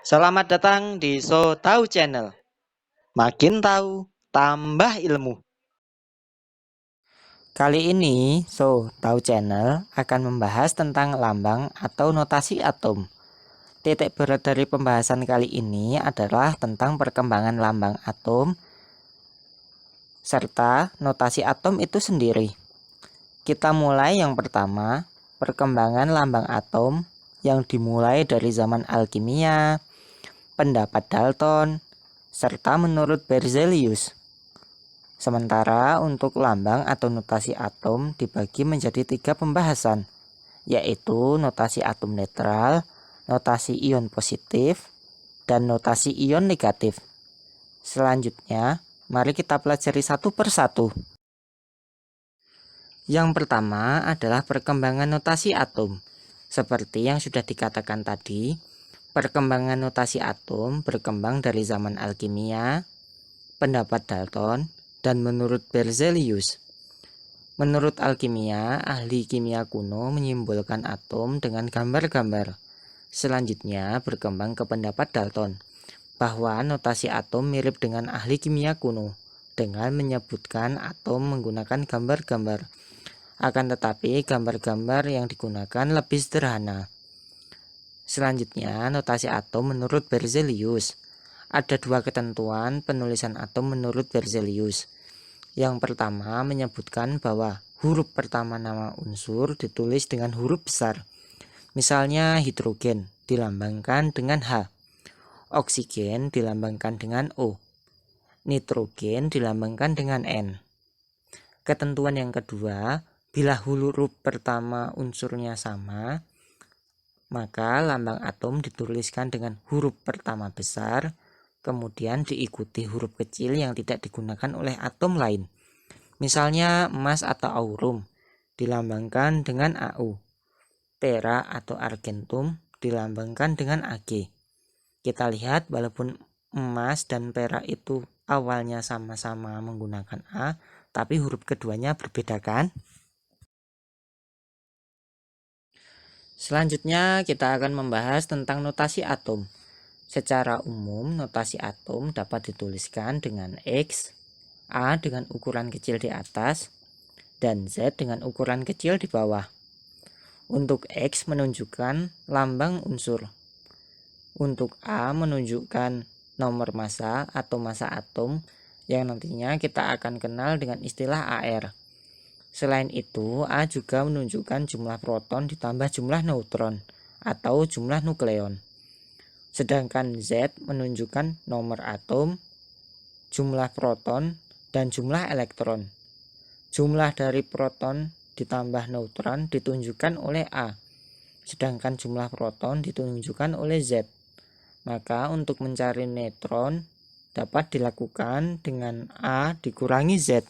Selamat datang di So Tahu Channel. Makin tahu, tambah ilmu. Kali ini So Tahu Channel akan membahas tentang lambang atau notasi atom. Titik berat dari pembahasan kali ini adalah tentang perkembangan lambang atom serta notasi atom itu sendiri. Kita mulai yang pertama, perkembangan lambang atom yang dimulai dari zaman alkimia, pendapat Dalton, serta menurut Berzelius. Sementara untuk lambang atau notasi atom dibagi menjadi 3 pembahasan, yaitu notasi atom netral, notasi ion positif, dan notasi ion negatif. Selanjutnya, mari kita pelajari satu persatu. Yang pertama adalah perkembangan notasi atom. Seperti yang sudah dikatakan tadi, perkembangan notasi atom berkembang dari zaman alkimia, pendapat Dalton, dan menurut Berzelius. Menurut alkimia, ahli kimia kuno menyimbolkan atom dengan gambar-gambar. Selanjutnya berkembang ke pendapat Dalton, bahwa notasi atom mirip dengan ahli kimia kuno, dengan menyebutkan atom menggunakan gambar-gambar. Akan tetapi gambar-gambar yang digunakan lebih sederhana. Selanjutnya, notasi atom menurut Berzelius. Ada 2 ketentuan penulisan atom menurut Berzelius. Yang pertama menyebutkan bahwa huruf pertama nama unsur ditulis dengan huruf besar. Misalnya hidrogen dilambangkan dengan H, oksigen dilambangkan dengan O, nitrogen dilambangkan dengan N. Ketentuan yang kedua, bila huruf pertama unsurnya sama, maka lambang atom dituliskan dengan huruf pertama besar, kemudian diikuti huruf kecil yang tidak digunakan oleh atom lain. Misalnya emas atau aurum dilambangkan dengan Au, perak atau argentum dilambangkan dengan Ag. Kita lihat walaupun emas dan perak itu awalnya sama-sama menggunakan A, tapi huruf keduanya berbeda kan? Selanjutnya kita akan membahas tentang notasi atom. Secara umum, notasi atom dapat dituliskan dengan X, A dengan ukuran kecil di atas, dan Z dengan ukuran kecil di bawah. Untuk X menunjukkan lambang unsur. Untuk A menunjukkan nomor massa atau massa atom yang nantinya kita akan kenal dengan istilah AR. Selain itu, A juga menunjukkan jumlah proton ditambah jumlah neutron atau jumlah nukleon. Sedangkan Z menunjukkan nomor atom, jumlah proton, dan jumlah elektron. Jumlah dari proton ditambah neutron ditunjukkan oleh A, sedangkan jumlah proton ditunjukkan oleh Z. Maka untuk mencari neutron dapat dilakukan dengan A dikurangi Z.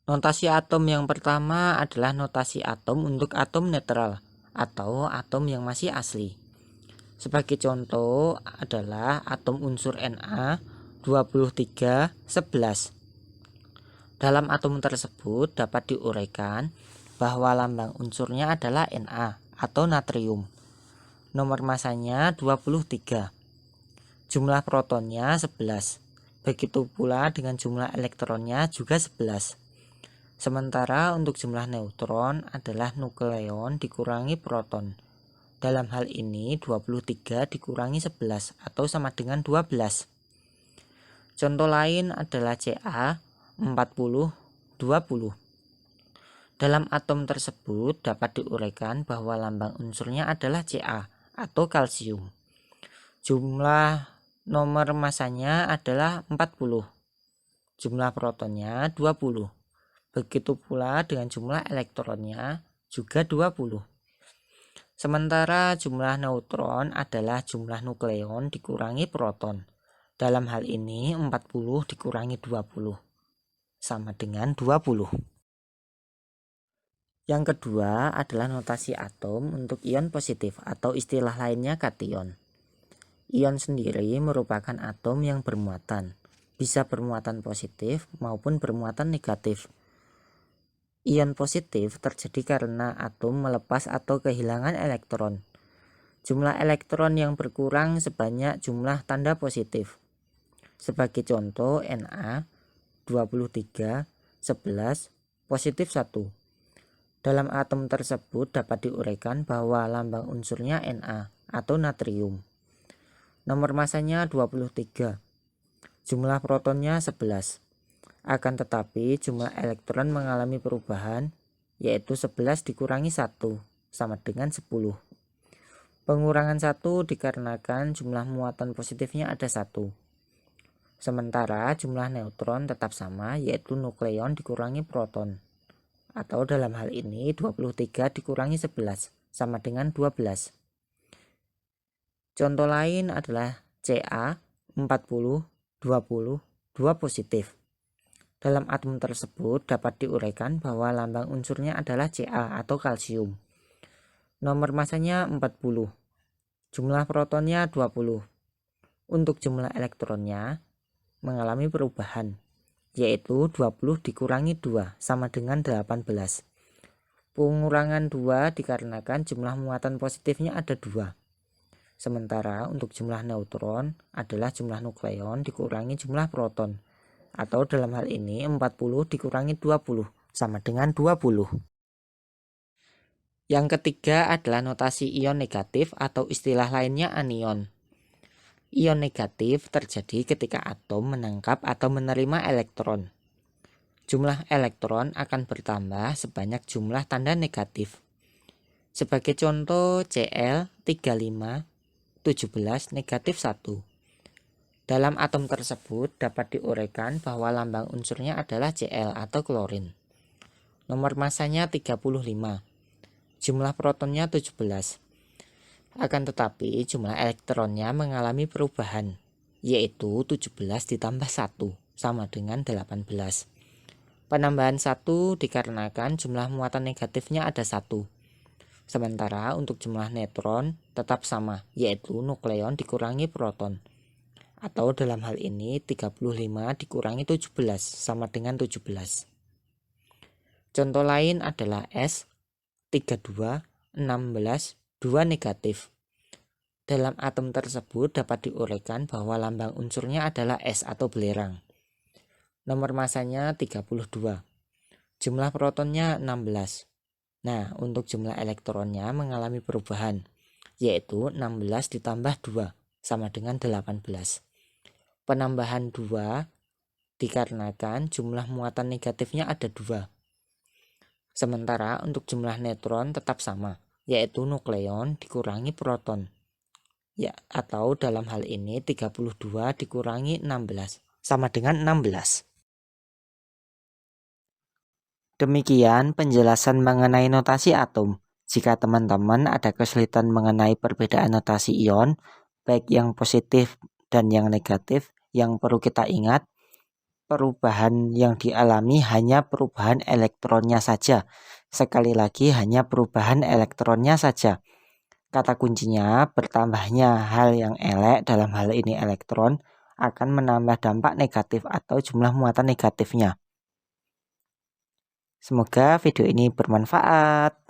Notasi atom yang pertama adalah notasi atom untuk atom netral atau atom yang masih asli. Sebagai contoh adalah atom unsur Na 2311. Dalam atom tersebut dapat diuraikan bahwa lambang unsurnya adalah Na atau natrium. Nomor masanya 23. Jumlah protonnya 11. Begitu pula dengan jumlah elektronnya juga 11. Sementara untuk jumlah neutron adalah nukleon dikurangi proton. Dalam hal ini 23 dikurangi 11 atau sama dengan 12. Contoh lain adalah Ca 4020. Dalam atom tersebut dapat diuraikan bahwa lambang unsurnya adalah Ca atau kalsium. Jumlah nomor masanya adalah 40. Jumlah protonnya 20. Begitu pula dengan jumlah elektronnya juga 20. Sementara jumlah neutron adalah jumlah nukleon dikurangi proton. Dalam hal ini 40 dikurangi 20 sama dengan 20. Yang kedua adalah notasi atom untuk ion positif atau istilah lainnya kation. Ion sendiri merupakan atom yang bermuatan, bisa bermuatan positif maupun bermuatan negatif. Ion positif terjadi karena atom melepas atau kehilangan elektron. jumlah elektron yang berkurang sebanyak jumlah tanda positif. Sebagai contoh, Na 23, 11, positif 1. Dalam atom tersebut dapat diuraikan bahwa lambang unsurnya Na atau natrium. Nomor masanya 23. Jumlah protonnya 11. Akan tetapi jumlah elektron mengalami perubahan, yaitu 11 dikurangi 1 sama dengan 10. Pengurangan 1 dikarenakan jumlah muatan positifnya ada 1. Sementara jumlah neutron tetap sama, yaitu nukleon dikurangi proton. Atau dalam hal ini 23 dikurangi 11 sama dengan 12. Contoh lain adalah Ca 40, 20, 2 positif. Dalam atom tersebut dapat diuraikan bahwa lambang unsurnya adalah Ca atau kalsium. Nomor masanya 40. Jumlah protonnya 20. Untuk jumlah elektronnya mengalami perubahan, yaitu 20 dikurangi 2 sama dengan 18. Pengurangan 2 dikarenakan jumlah muatan positifnya ada 2. Sementara untuk jumlah neutron adalah jumlah nukleon dikurangi jumlah proton. Atau dalam hal ini 40 dikurangi 20 sama dengan 20. Yang ketiga adalah notasi ion negatif atau istilah lainnya anion. Ion negatif terjadi ketika atom menangkap atau menerima elektron. Jumlah elektron akan bertambah sebanyak jumlah tanda negatif. Sebagai contoh Cl 35, 17, negatif 1. Dalam atom tersebut dapat diuraikan bahwa lambang unsurnya adalah Cl atau klorin. Nomor masanya 35. Jumlah protonnya 17. Akan tetapi jumlah elektronnya mengalami perubahan, yaitu 17 ditambah 1 sama dengan 18. Penambahan 1 dikarenakan jumlah muatan negatifnya ada 1. Sementara untuk jumlah neutron tetap sama, yaitu nukleon dikurangi proton. Atau dalam hal ini 35 dikurangi 17 sama dengan 17. Contoh lain adalah S 32, 16, 2 negatif. Dalam atom tersebut dapat diuraikan bahwa lambang unsurnya adalah S atau belerang. Nomor masanya 32. Jumlah protonnya 16. Nah, untuk jumlah elektronnya mengalami perubahan, yaitu 16 ditambah 2 sama dengan 18. Penambahan 2 dikarenakan jumlah muatan negatifnya ada 2. Sementara untuk jumlah neutron tetap sama, yaitu nukleon dikurangi proton. Ya, atau dalam hal ini 32 dikurangi 16 sama dengan 16. Demikian penjelasan mengenai notasi atom. Jika teman-teman ada kesulitan mengenai perbedaan notasi ion, baik yang positif dan yang negatif, yang perlu kita ingat, perubahan yang dialami hanya perubahan elektronnya saja. Sekali lagi hanya perubahan elektronnya saja. Kata kuncinya bertambahnya hal yang elek, dalam hal ini elektron, akan menambah dampak negatif atau jumlah muatan negatifnya. Semoga video ini bermanfaat.